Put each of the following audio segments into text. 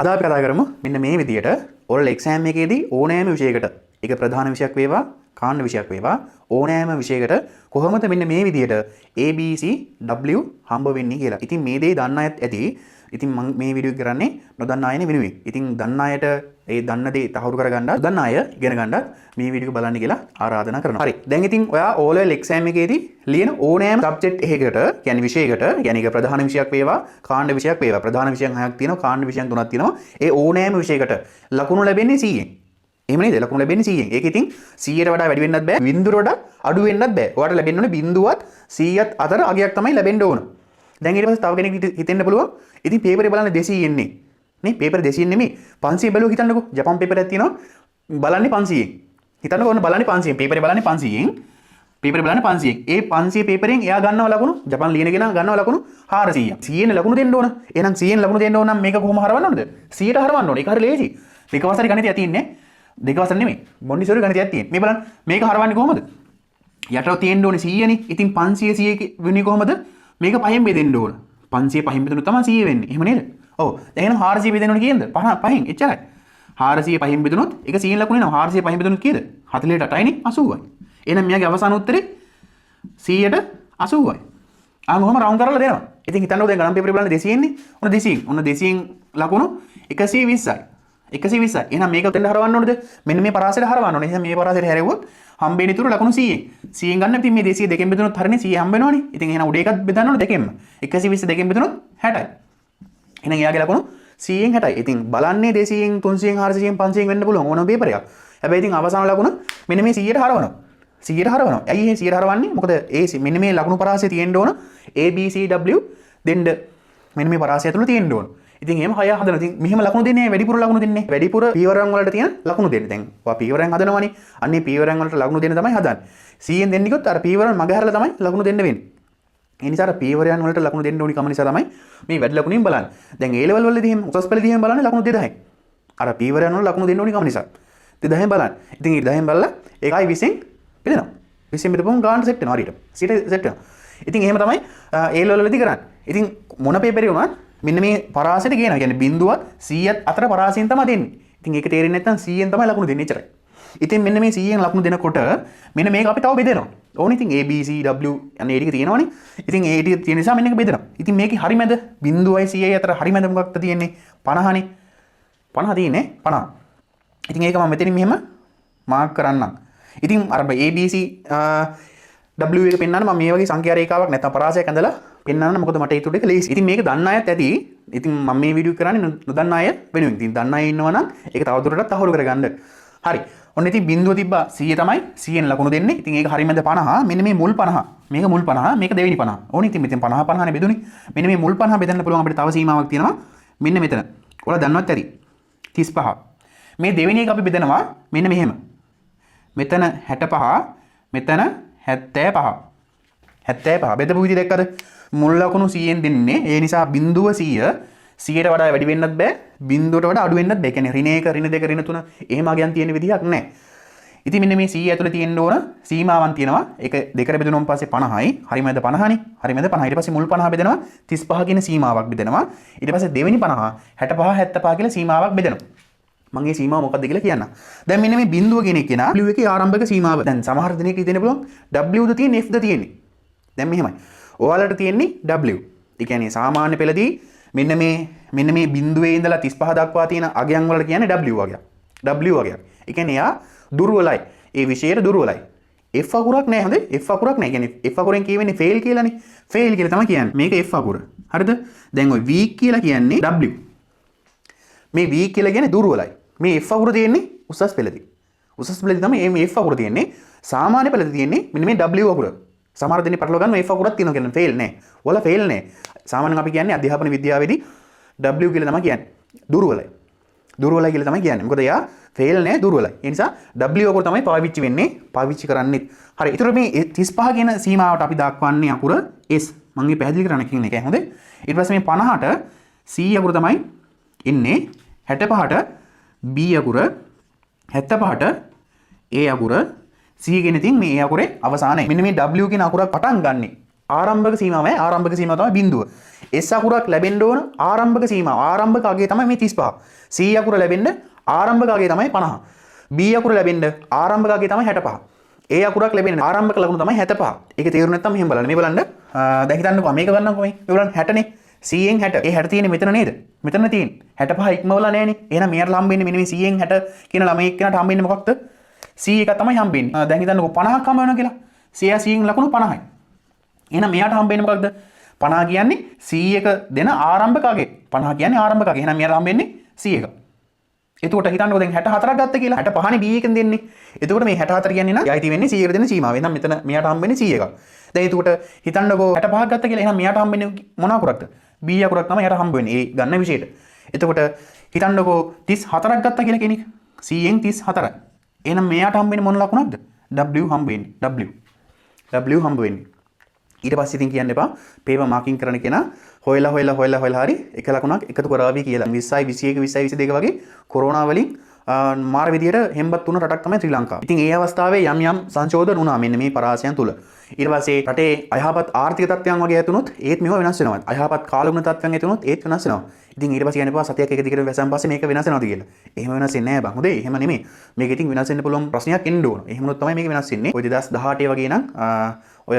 අද අපි කතා කරමු මෙන්න මේ විදියට ඔයාලා එක්සෑම් එකේදී ඕනෑම විෂයකට ඒක ප්‍රධාන විෂයක් වේවා කාණ්ඩ විෂයක් වේවා ඕනෑම විෂයකට කොහොමද මෙන්න මේ විදියට ABC W හම්බ වෙන්නේ කියලා. ඉතින් මේ දේ දන්න අයත් ඇති. ඉතින් මම මේ වීඩියෝ එක කරන්නේ නොදන්න අයනේ වෙනුවෙන්. ඉතින් දන්න අයට ඒ දන්න දේ තහවුරු කරගන්න දන්න අය ඉගෙන ගන්නත් මේ වීඩියෝ එක බලන්න කියලා ආරාධනා කරනවා. හරි. දැන් ඉතින් ඔයා O level exam එකේදී ලියන ඕනෑම subject එකකට කියන්නේ විෂයයකට කියන්නේ ඒක ප්‍රධාන විෂයක් වේවා කාණ්ඩ විෂයක් වේවා ප්‍රධාන විෂයන් 6ක් තියෙනවා කාණ්ඩ විෂයන් 3ක් තියෙනවා. ඒ ඕනෑම විෂයකට ලකුණු ලැබෙන්නේ 100ෙන්. එහෙම නේද? ලකුණු ලැබෙන්නේ 100ෙන්. ඒක ඉතින් 100ට වඩා වැඩි වෙන්නත් බෑ. බිංදුවට වඩා අඩු වෙන්නත් බෑ. ඔයාලට ලැබෙන්න ඕනේ බිංදුවත් 100ත් අතර අගයක් තමයි ලැබෙන්න ඕන. දැන් ඊට පස්සේ තව කෙනෙක් හිතෙන්න පුළුවන්. ඉතින් පේපරේ බලන්න 200 එන්නේ. නේ පේපර් 200 නෙමෙයි 500 බැලුවා හිතන්නකෝ. ජපාන් පේපර් එකක් තියෙනවා. බලන්නේ 500ෙන්. හිතන්නකෝ ඔන්න බලන්නේ 500ෙන්. පේපරේ බලන්නේ 500ෙන්. පේපරේ බලන්නේ 500ෙන්. ඒ 500 පේපරෙන් එයා ගන්නව ලකුණු ජපාන් ලියන කෙනා ගන්නව ලකුණු 400. 100ෙන් ලකුණු දෙන්න ඕන. එහෙනම් 100ෙන් ලකුණු දෙන්න ඕන නම් මේක කොහොම හරවන්න ඕනද? 100ට හරවන්න ඕන. ඒක හරිය ලේසි. දෙක වසරේ ගණිතය තියෙන්නේ. දෙක වසර නෙමෙයි. මොන්ඩිසෝරි ගණිතයක් තියෙන්නේ. මේ බලන්න මේක හරවන්නේ කොහොමද? යටව තියෙන්න ඕනේ 100 නේ. ඉතින් 500 100 වෙන්නේ කොහොමද? මේක පහෙන් බෙදෙන්න ඕන. 500 පහෙන් බෙදුණොත් තමයි 100 වෙන්නේ. එහෙම නේද? ඔව්. එහෙනම් 400 බෙදෙන්න ඕනේ කීයද? පහෙන්. එච්චරයි. 400 පහෙන් බෙදුණොත් ඒක 100 ලකුණු එනවා. 400 පහෙන් බෙදුණොත් කීයද? 48යි නේ 80යි. එහෙනම් මෙයාගේ අවසාන උත්තරේ 100ට 80යි. ආන් ඔහම රවුන්ඩ් කරලා දෙනවා. ඉතින් හිතන්නකෝ දැන් ගණන් පේපරේ බලන්න 200 ඉන්නේ. ඔන්න 200. ඔන්න 200න් ලකුණු 120යි. 120යි. එහෙනම් මේක දෙන්න හරවන්න ඕනද? මෙන්න මේ පරාසයට හරවන්න ඕනේ. එහෙනම් මේ පරාසයට හැරෙව්වොත් හම්බෙන්නේ තුරු ලකුණු 100න්. 100න් ගන්න ඉතින් මේ 200 දෙකෙන් බෙදුනොත් හරිනේ 100 හම්බ වෙනවනේ. ඉතින් එහෙනම් උඩ එකත් බෙදන්න ඕනේ දෙකෙන්ම. 120 දෙකෙන් බෙදුනොත් 60යි. එහෙනම් එයාගේ ලකුණු 100න් 60යි. ඉතින් බලන්නේ 200න් 300න් 400න් 500න් වෙන්න පුළුවන් ඕනම පේපරයක්. හැබැයි ඉතින් අවසාන ලකුණ මෙන්න මේ 100ට හරවනවා. 100ට හරවනවා. ඇයි මේ 100ට හරවන්නේ? මොකද ඒ මෙන්න මේ ලකුණු පරාසය තියෙන්න ඕන ABCW දෙන්න මෙන්න මේ පරාසය ඇතුළේ තියෙන්න ඕන. ඉතින් එහෙම 6 හදනවා. ඉතින් මෙහෙම ලකුණු දෙන්නේ වැඩිපුර ලකුණු දෙන්නේ. වැඩිපුර පීවරයන් වලට තියෙන ලකුණු දෙන්නේ. දැන් ඔයා පීවරයන් හදනවනේ. අන්නේ පීවරයන් වලට ලකුණු දෙන්න තමයි හදන්නේ. 100ෙන් දෙන්නේ කිව්වොත් අර පීවරයන් මග හැරලා තමයි ලකුණු දෙන්න වෙන්නේ. ඒ නිසා අර පීවරයන් වලට ලකුණු දෙන්න ඕනි කම නිසා තමයි මේ වැඩි ලකුණින් බලන්නේ. දැන් A level වලදී එහෙම උසස් පෙළදී එහෙම බලන්නේ ලකුණු 2000යි. අර පීවරයන් වල ලකුණු දෙන්න ඕනි කම නිසා 2000න් බලන්න. ඉතින් 2000න් බලලා ඒකයි 20න් බෙදෙනවා. 20න් බෙදපුවම ගානට සෙට් වෙනවා හරියට. 100ට සෙට් වෙනවා. ඉතින් එහෙම තමයි A level වලදී කරන්නේ. ඉතින් මොන පේපරේ වුණත් මෙන්න මේ පරාසයට කියනවා. කියන්නේ බිංදුවත් 100ත් අතර පරාසයෙන් තමයි දෙන්නේ. ඉතින් ඒක තේරෙන්නේ නැත්නම් 100න් තමයි ලකුණු දෙන්නේ එච්චරයි. ඉතින් මෙන්න මේ 100න් ලකුණු දෙනකොට මෙන්න මේක අපි තව බෙදෙනවා. ඕනේ ඉතින් A B C W අනේ ඒ ටික තියෙනවනේ. ඉතින් ඒ ටික තියෙන නිසා මෙන්න එක බෙදෙනවා. ඉතින් මේකේ හරිමැද බිංදුවයි 100යි අතර හරිමැද මොකක්ද තියෙන්නේ? 50නේ. 50 තියෙන්නේ 50. ඉතින් ඒක මම මෙතනින් මෙහෙම මාක් කරන්නම්. ඉතින් අර A B C W එක පෙන්වන්න මම මේ වගේ සංඛ්‍යා රේඛාවක් නැත්නම් පරාසයක් ඇඳලා පෙන්වන්න මොකද මට ඒ තුඩ එක ලේසි. ඉතින් මේක දන්න අයත් ඇති. ඉතින් මම මේ වීඩියෝ කරන්නේ නොදන්න අය වෙනුවෙන්. ඉතින් දන්න අය ඉන්නවා නම් ඒක තවදුරටත් අහුරු කරගන්න. හරි. ඔන්න ඉතින් බිංදුව තිබ්බා 100 තමයි 100න් ලකුණු දෙන්නේ. ඉතින් ඒක හරියමද 50. මෙන්න මේ මුල් 50. මේක මුල් 50. මේක දෙවෙනි 50. ඕනේ ඉතින් මෙතෙන් 50 50නේ බෙදුනේ. මෙන්න මේ මුල් 50 බෙදන්න පුළුවන් අපිට තව සීමාවක් තියෙනවා. මෙන්න මෙතන. ඔයාලා දන්නවත් ඇති. 35. මේ දෙවෙනි එක අපි බෙදනවා මෙන්න මෙහෙම. මෙතන 65. මෙතන 75. 75 බෙදපු විදිහ දැක්කද? මුල් ලකුණු 100න් දෙන්නේ. ඒ නිසා බිංදුව 100 100ට වඩා වැඩි වෙන්නත් බෑ. බිංදුවට වඩා අඩු වෙන්නත් බෑ. කියන්නේ ඍණ 1 ඍණ 2 ඍණ 3 එහෙම අගයන් තියෙන විදිහක් නැහැ. ඉතින් මෙන්න මේ 100 ඇතුලේ තියෙන්න ඕන සීමාවන් තියෙනවා. ඒක දෙකට බෙදුනොත් පස්සේ 50යි. හරිමද 50නේ? හරිමද 50. ඊට පස්සේ මුල් 50 බෙදනවා 35 කියන සීමාවක් බෙදනවා. ඊට පස්සේ දෙවෙනි 50 65 75 කියලා සීමාවක් බෙදනවා. මම මේ සීමාව මොකක්ද කියලා කියන්න. දැන් මෙන්න මේ බිංදුව කියන එක කෙනා W එකේ ආරම්භක සීමාව. දැන් සමහර දෙනෙක් හිතෙන්න පුළුවන් W ද තියෙන්නේ F ද තියෙන්නේ. දැන් මෙහෙමයි. ඔයාලට තියෙන්නේ W. ඒ කියන්නේ සාමාන්‍ය පෙළදී මෙන්න මේ බිංදුවේ ඉඳලා 35 දක්වා තියෙන අගයන් වලට කියන්නේ W වගයක්. W වගයක්. ඒ කියන්නේ යා දුර්වලයි. ඒ විෂයට දුර්වලයි. F අකුරක් නැහැ හොඳේ. F අකුරක් නැහැ. කියන්නේ F අකුරෙන් කියවෙන්නේ fail කියලානේ. fail කියලා තමයි කියන්නේ. මේක F අකුර. හරිද? දැන් ওই weak කියලා කියන්නේ W. මේ weak කියලා කියන්නේ දුර්වලයි. මේ F අකුර තියෙන්නේ උසස් පෙළදී. උසස් පෙළදී තමයි මේ F අකුර තියෙන්නේ. සාමාන්‍ය පෙළදී තියෙන්නේ මෙන්න මේ W අකුර. සමහර දෙනෙක් පටලවා ගන්න F අකුරක් තියෙනවා කියන්නේ fail නෑ. ඔයාලා fail නෑ. සාමාන්‍යයෙන් අපි කියන්නේ අධ්‍යාපන විද්‍යාවේදී W කියලා තමයි කියන්නේ. දුර්වලයි. දුර්වලයි කියලා තමයි කියන්නේ. මොකද එයා fail නෑ දුර්වලයි. ඒ නිසා W අකුර තමයි පාවිච්චි වෙන්නේ. පාවිච්චි කරන්නේ. හරි. ඒතර මේ 35 කියන සීමාවට අපි දක්වන්නේ අකුර S. මම මේ පැහැදිලි කරන්න කියන එක. හොඳේ. ඊට පස්සේ මේ 50ට C අකුර තමයි එන්නේ. 65ට B අකුර 75ට A අකුර C කියන ඉතින් මේ A අකුරේ අවසානයි. මෙන්න මේ W කියන අකුර පටන් ගන්නෙ ආරම්භක සීමාවයි ආරම්භක සීමාව තමයි බිඳුව. S අකුරක් ලැබෙන්න ඕන ආරම්භක සීමාව. ආරම්භක අගය තමයි මේ 35. C අකුර ලැබෙන්න ආරම්භක අගය තමයි 50. B අකුර ලැබෙන්න ආරම්භක අගය තමයි 65. A අකුරක් ලැබෙන්න ආරම්භක ලකුණු තමයි 75. ඒක තේරුම් නැත්නම් මෙහෙම බලන්න. මේ බලන්න. දැන් හිතන්නකෝ මේක ගන්නකො මේ. මේ බලන්න 60 නේ. C ෙන් 60. ඒ 60 තියෙන්නේ මෙතන නේද? මෙතන තියෙන්නේ. 65 ඉක්මවලා නැහනේ. එහෙනම් මෙයාට හම්බෙන්නේ මෙන්න මේ C ෙන් 60 කියන ළමයි එක්කනට හම්බෙන්නේ මොකක්ද? C එක තමයි හම්බෙන්නේ. දැන් හිතන්නකෝ 50ක් හම්බ වෙනවා කියලා. C ෙන් ලකුණු 50යි. එහෙනම් මෙයාට හම්බෙන්නේ මොකක්ද? 50 කියන්නේ C1 දෙන ආරම්භක අගය. 50 කියන්නේ ආරම්භක අගය. එහෙනම් මෙයාට හම්බෙන්නේ C1. එතකොට හිතන්නකෝ දැන් 64ක් ගත්ත කියලා. 65 නේ B එකෙන් දෙන්නේ. එතකොට මේ 64 කියන්නේ නම් යයිති වෙන්නේ C1 දෙන සීමාව. එහෙනම් මෙතන මෙයාට හම්බෙන්නේ C1. දැන් එතකොට හිතන්නකෝ 65ක් ගත්ත කියලා. එහෙනම් මෙයාට හම්බෙන්නේ මොන අකුරක්ද? B අකුරක් තමයි එයාට හම්බ වෙන්නේ. ඒ ගන්න විශේෂයට. එතකොට හිතන්නකෝ 34ක් ගත්ත කියලා කෙනෙක්. C ෙන් 34යි. එහෙනම් මෙයාට හම්බෙන්නේ මොන ලකුණක්ද? W හම්බ වෙන්නේ. W හම්බ වෙන්නේ. ඊට පස්සේ ඉතින් කියන්න එපා පේපර් මාකින් කරන කෙනා හොයලා හරි එක ලකුණක් එකතු කරાવી කියලා. 20යි 21 20යි 22 වගේ කොරෝනා වලින් මාර විදියට හෙම්බත් වුණ රටක් තමයි ශ්‍රී ලංකාව. ඉතින් ඒ අවස්ථාවේ යම් සංශෝධන වුණා මෙන්න මේ පරාසයන් තුල. ඊට පස්සේ රටේ අයහපත් ආර්ථික තත්ත්වයන් වගේ ඇතුනොත් ඒත් මේවා වෙනස් වෙනවා. අයහපත් කාලගුණ තත්ත්වයන් ඇතුනොත් ඒත් වෙනස් වෙනවා. ඉතින් ඊට පස්සේ කියන්න එපා සතියක් එක දිගට වැසන් පස්සේ මේක වෙනස් වෙනවද කියලා. එහෙම වෙනස් වෙන්නේ නැහැ බං. හොඳේ එහෙම නෙමෙයි. මේක ඉතින් වෙනස් වෙන්න පුළුවන් ප්‍රශ්නයක් එන්න ඕන. එහෙම වුණොත් තමයි මේක වෙනස් වෙන්නේ. ඔය 2018 වගේ නම් ඔය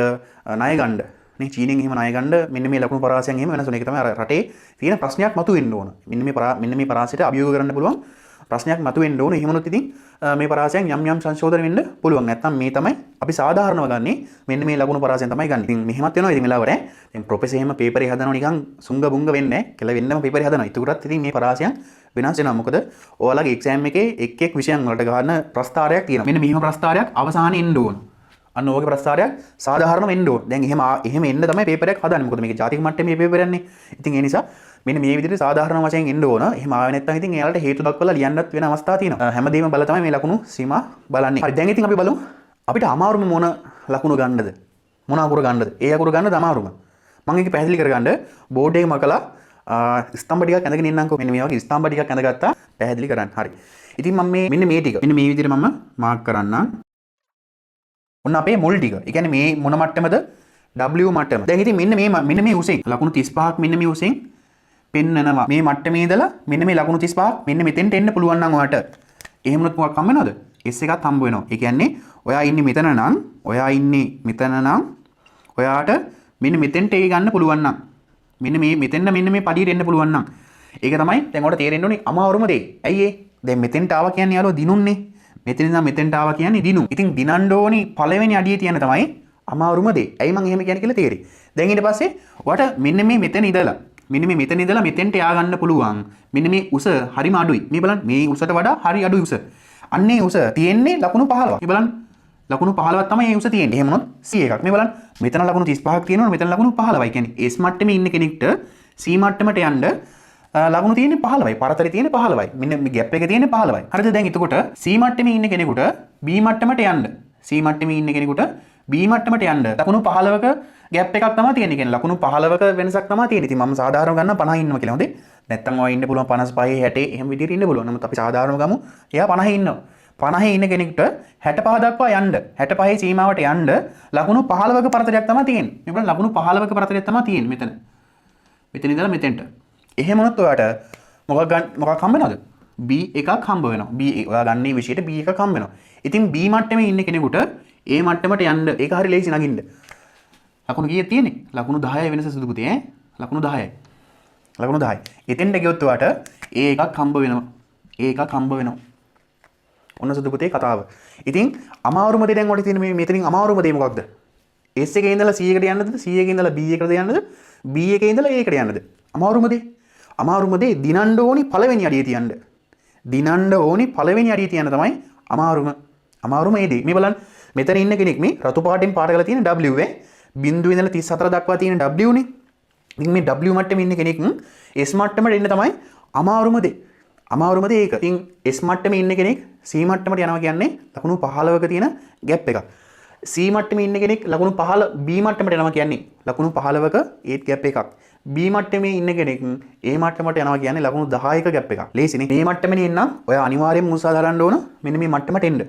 ණය ගන්න චීනෙන් එහෙම ණය ගන්න මෙන්න මේ ලකුණු පරාසයන් එහෙම වෙනස් වෙන එක තමයි රටේ තියෙන ප්‍රශ්නයක් මතුවෙන්න ඕන. මෙන්න මේ පරාසයට අභියෝග කරන්න පුළුවන් ප්‍රශ්නයක් මතුවෙන්න ඕන. එහෙම වුණොත් ඉතින් මේ පරාසයන් යම් සංශෝධන වෙන්න පුළුවන්. නැත්නම් මේ තමයි අපි සාධාරණව ගන්නේ මෙන්න මේ ලකුණු පරාසයන් තමයි ගන්න. ඉතින් මෙහෙමත් වෙනවා ඉතින් වෙලාවට දැන් ප්‍රොෆෙසර් එහෙම පේපරේ හදනවා නිකන් සුංග බුංග වෙන්නේ නැහැ. කියලා වෙන්නම පේපරේ හදනවා. ඒකට ඉතින් මේ පරාසයන් වෙනස් වෙනවා. මොකද ඔයාලගේ එක්සෑම් එකේ එක් විෂයන් වලට ගන්න ප්‍රස්තාරයක් තියෙනවා. මෙන්න මෙහෙම ප්‍රස්තාරයක් අවසානයේ එන්න ඕන. අන්න ඕගේ ප්‍රස්තාරයක් සාධාරණ වෙන්න ඕන. දැන් එහෙම එන්න තමයි පේපර් එක හදන්නේ. මොකද මේක ජාතික මට්ටමේ පේපර් යන්නේ. ඉතින් ඒ නිසා මෙන්න මේ විදිහට සාධාරණ වශයෙන් එන්න ඕන. එහෙම ආවේ නැත්නම් ඉතින් එයාලට හේතු දක්වලා ලියන්නත් වෙන අවස්ථා තියෙනවා. හැමදේම බලලා තමයි මේ ලකුණු සීමා බලන්නේ. හරි දැන් ඉතින් අපි බලමු අපිට අමාරුම මොන ලකුණු ගන්නද? මොන අකුර ගන්නද? ඒ අකුර ගන්නද අමාරුම? මම ඒක පැහැදිලි කරගන්න බෝඩ් එකේ මකලා ස්තම්භ ටිකක් ඇඳගෙන ඉන්නම්කෝ. මෙන්න මේ වගේ ස්තම්භ ටිකක් ඇඳගත්තා පැහැදිලි කරන්න. හරි. ඉතින් මම මෙන්න මේ ටික මෙන්න මේ විදිහට මම මාක් කරන්නම්. ඔන්න අපේ මුල් ටික. ඒ කියන්නේ මේ මොන මට්ටමද? W මට්ටම. දැන් ඉතින් මෙන්න මේ උසෙන් ලකුණු 35ක් මෙන්න මේ උසෙන් පෙන්නනවා. මේ මට්ටමේ ඉඳලා මෙන්න මේ ලකුණු 35ක් මෙන්න මෙතෙන්ට එන්න පුළුවන් නම් ඔයාලට. එහෙම වුණොත් මොකක් හම්බ වෙනවද? S එකක් හම්බ වෙනවා. ඒ කියන්නේ ඔයා ඉන්නේ මෙතන නම් ඔයාට මෙන්න මෙතෙන්ට ඒ ගන්න පුළුවන් නම් මෙන්න මේ පඩියට එන්න පුළුවන් නම් ඒක තමයි දැන් ඔයාලට තේරෙන්න ඕනේ අමාරුම දේ. ඇයි ඒ? දැන් මෙතෙන්ට ආවා කියන්නේ යාළුවා දිනුන්නේ. මෙතන ඉඳන් මෙතෙන්ට ආවා කියන්නේ දිනු. ඉතින් දිනන්න ඕනි පළවෙනි අඩියේ තියෙන තමයි අමාරුම දේ. ඇයි මම එහෙම කියන්නේ කියලා තේරෙයි. දැන් ඊට පස්සේ ඔයාලට මෙන්න මේ මෙතන ඉඳලා මෙතෙන්ට යා ගන්න පුළුවන්. මෙන්න මේ උස හරිම අඩුයි. මේ බලන්න මේ උසට වඩා හරි අඩුයි උස. අන්නේ උස තියෙන්නේ ලකුණු 15ක්. මේ බලන්න ලකුණු 15ක් තමයි මේ උස තියෙන්නේ. එහෙම වුණොත් C එකක්. මේ බලන්න මෙතන ලකුණු 35ක් තියෙනවා. මෙතන ලකුණු 15යි. කියන්නේ S මට්ටමේ ඉන්න කෙනෙක්ට C මට්ටමට යන්න ලකුණු තියෙන්නේ 15යි. පරතරේ තියෙන්නේ 15යි. මෙන්න මේ ગેප් එකේ තියෙන්නේ 15යි. හරිද? දැන් එතකොට C මට්ටමේ ඉන්න කෙනෙකුට B මට්ටමට යන්න. C මට්ටමේ ඉන්න කෙනෙකුට B මට්ටමට යන්න ලකුණු 15ක ગેප් එකක් තමයි තියෙන්නේ. කියන්නේ ලකුණු 15ක වෙනසක් තමයි තියෙන්නේ. ඉතින් මම සාධාරණව ගන්න 50 ඉන්නවා කියලා. හොඳේ. නැත්තම් ඔය ඉන්න පුළුවන් 55 60 එහෙම විදිහට ඉන්න පුළුවන්. නමුත් අපි සාධාරණව ගමු. එයා 50 ඉන්නවා. 50 ඉන්න කෙනෙක්ට 65 දක්වා යන්න 65 සීමාවට යන්න ලකුණු 15ක පරතරයක් තමයි තියෙන්නේ. මේ බලන්න ලකුණු 15ක පරතරයක් තමයි තියෙන්නේ මෙතන. මෙතන ඉඳලා මෙතෙන්ට. එහෙම වුණොත් ඔයාලට මොකක් හම්බ වෙනවද? B එකක් හම්බ වෙනවා. B ඔයා ගන්නේ විශේෂයට B එකක් හම්බ වෙනවා. ඉතින් B මට්ටමේ ඉන්න කෙනෙකුට A මට්ටමට යන්න ඒක හරි ලේසි නගින්න. ලකුණු කීයක් තියෙන්නේ? ලකුණු 10යි වෙනස සුදු පුතේ ඈ. ලකුණු 10යි. ලකුණු 10යි. එතෙන්ට ගියොත් ඔයාට A එකක් හම්බ වෙනවා. A එකක් හම්බ වෙනවා. ඔන්න සුදු පුතේ කතාව. ඉතින් අමාරුම දේ දැන් ඔයාලට තියෙන මේ මෙතනින් අමාරුම දේ මොකක්ද? S එකේ ඉඳලා C එකට යන්නද? C එකේ ඉඳලා B එකට යන්නද? B එකේ ඉඳලා A එකට යන්නද? අමාරුම දේ දිනන්න ඕනි පළවෙනි අඩියේ තියන්න. දිනන්න ඕනි පළවෙනි අඩියේ තියන්න තමයි අමාරුම ඒ දේ. මේ බලන්න මෙතන ඉන්න කෙනෙක් මේ රතු පාටින් පාට කරලා තියෙන W වේ බිංදුව ඉඳලා 34 දක්වා තියෙන W නේ. ඉතින් මේ W මට්ටමේ ඉන්න කෙනෙක් S මට්ටමට එන්න තමයි අමාරුම දේ. ඒක. ඉතින් S මට්ටමේ ඉන්න කෙනෙක් C මට්ටමට යනවා කියන්නේ ලකුණු 15ක තියෙන ગેප් එකක්. C මට්ටමේ ඉන්න කෙනෙක් ලකුණු 15 B මට්ටමට යනවා කියන්නේ ලකුණු 15ක ඒත් ગેප් එකක්. B මට්ටමේ ඉන්න කෙනෙක් A මට්ටමට යනවා කියන්නේ ලකුණු 10ක ગેප් එකක්. ලේසිනේ. මේ මට්ටමේ ඉන්නම් ඔය අනිවාර්යයෙන්ම මුසා දාන්න ඕන මෙන්න මේ මට්ටමට එන්න.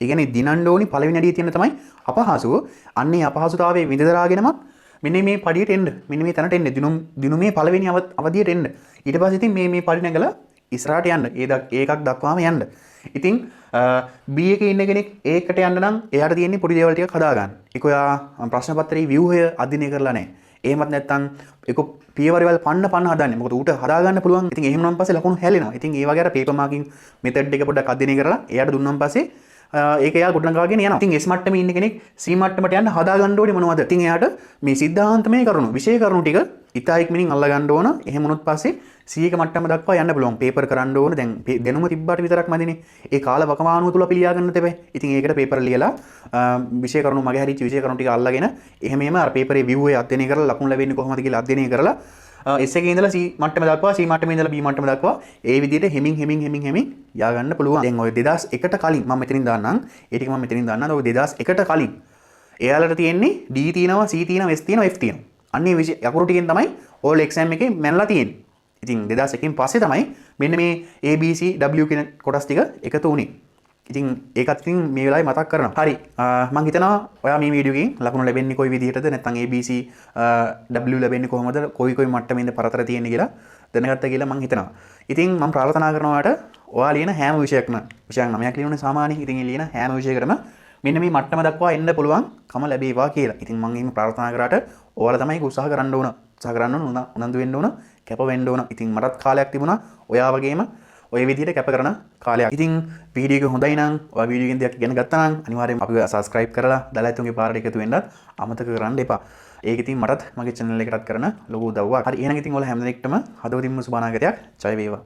ඒ කියන්නේ දිනන්න ඕනි පළවෙනි අඩියේ තියෙන තමයි අපහසුව. අන්නේ අපහසුතාවයේ විඳ දරාගෙනම මෙන්න මේ පඩියට එන්න. මෙන්න මේ තැනට එන්න. දිනුමේ පළවෙනි අවධියට එන්න. ඊට පස්සේ ඉතින් මේ පඩි නැගලා ඉස්සරහට යන්න. ඒකක් දක්වාම යන්න. ඉතින් B එකේ ඉන්න කෙනෙක් A එකට යන්න නම් එයාට තියෙන්නේ පොඩි දේවල් ටිකක් හදාගන්න. ඒක ඔයා ප්‍රශ්න පත්‍රයේ ව්‍යුහය අධ්‍යයනය කරලා නැහැ. එහෙමත් නැත්නම් ඒක පියවරවල් පන්න හදන්නේ. මොකද ඌට හදාගන්න පුළුවන්. ඉතින් එහෙම නම් පස්සේ ලකුණු හැලෙනවා. ඉතින් ඒ වගේ අර පේපර් මාකින් මෙතඩ් එක පොඩ්ඩක් අධ්‍යයනය කරලා එයාට දුන්නාන් පස්සේ ඒක එයා ගොඩනගාගෙන යනවා. ඉතින් S මට්ටමේ ඉන්න කෙනෙක් C මට්ටමට යන්න හදාගන්න ඕනේ මොනවද? ඉතින් එයාට මේ සිද්ධාන්තමය කරුණු, විෂය කරුණු ටික ඉතා ඉක්මනින් අල්ල ගන්න ඕන. එහෙම වුණොත් පස්සේ C එක මට්ටම දක්වා යන්න පුළුවන්. පේපර් කරන්න ඕන. දැන් දැනුම තිබ්බට විතරක් මදිනේ. ඒ කාල වකවානුව තුල පිළියා ගන්න තෙපේ. ඉතින් ඒකට පේපර් ලියලා විෂය කරුණු මගේ හරිච්ච විෂය කරුණු ටික අල්ලගෙන එහෙම අර පේපරේ view එක අධ්‍යයනය කරලා ලකුණු ලැබෙන්නේ කොහොමද කියලා අධ්‍යයනය කරලා S එකේ ඉඳලා C මට්ටම දක්වා C මට්ටමේ ඉඳලා B මට්ටම දක්වා ඒ විදිහට හෙමින් යා ගන්න පුළුවන්. දැන් ඔය 2001ට කලින් මම මෙතනින් දාන්නම්. ඒ ටික මම මෙතනින් දාන්නම්. ඔය 2001ට කලින් එයාලට තියෙන්නේ D තියෙනවා, C තියෙනවා, S තියෙනවා, F තියෙනවා. අන්නේ යකුරු ටිකෙන් තමයි ඕල් එක්සෑම් එකේ මැනලා තියෙන්නේ. ඉතින් 2001කින් පස්සේ තමයි මෙන්න මේ A B C W කියන කොටස් ටික එකතු වුණේ. ඉතින් ඒකත් ඉතින් මේ වෙලාවේ මතක් කරනවා. හරි. මම හිතනවා ඔයා මේ වීඩියෝ එකෙන් ලකුණු ලැබෙන්නේ කොයි විදිහටද නැත්නම් A B C W ලැබෙන්නේ කොහොමද කොයි මට්ටමෙන්ද පරතර තියෙන්නේ කියලා දැනගත්තා කියලා මම හිතනවා. ඉතින් මම ප්‍රාර්ථනා කරනවා ඔයාට ඔයා ලියන හැම විෂයක්ම විෂයන් 9ක් ලියන්නේ සාමාන්‍යයෙන්. ඉතින් ඒ ලියන හැම විෂයකටම මෙන්න මේ මට්ටම දක්වා එන්න පුළුවන්කම ලැබේවා කියලා. ඉතින් මම එහෙම ප්‍රාර්ථනා කරාට ඔයාලා තමයි උත්සාහ කරන්න ඕන. උත්සාහ කරන්න ඕන, උනන්දු වෙන්න ඕන, කැප වෙන්න ඕන. ඉතින් මටත් කාලයක් තිබුණා ඔයා වගේම ඔය විදිහට කැප කරන කාලයක්. ඉතින් වීඩියෝ එක හොඳයි නම් ඔයා වීඩියෝ එකෙන් දෙයක් ඉගෙන ගත්තා නම් අනිවාර්යෙන්ම අපිව subscribe කරලා දලයිතුන්ගේ පාරට එකතු වෙන්නත් අමතක කරන්න එපා. ඒක ඉතින් මටත් මගේ channel එකටත් කරන ලොකු උදව්වක්. හරි එහෙනම් ඉතින් ඔයාලා හැම දෙනෙක්ටම හදවතින්ම සුබ අනාගතයක්. ජය වේවා.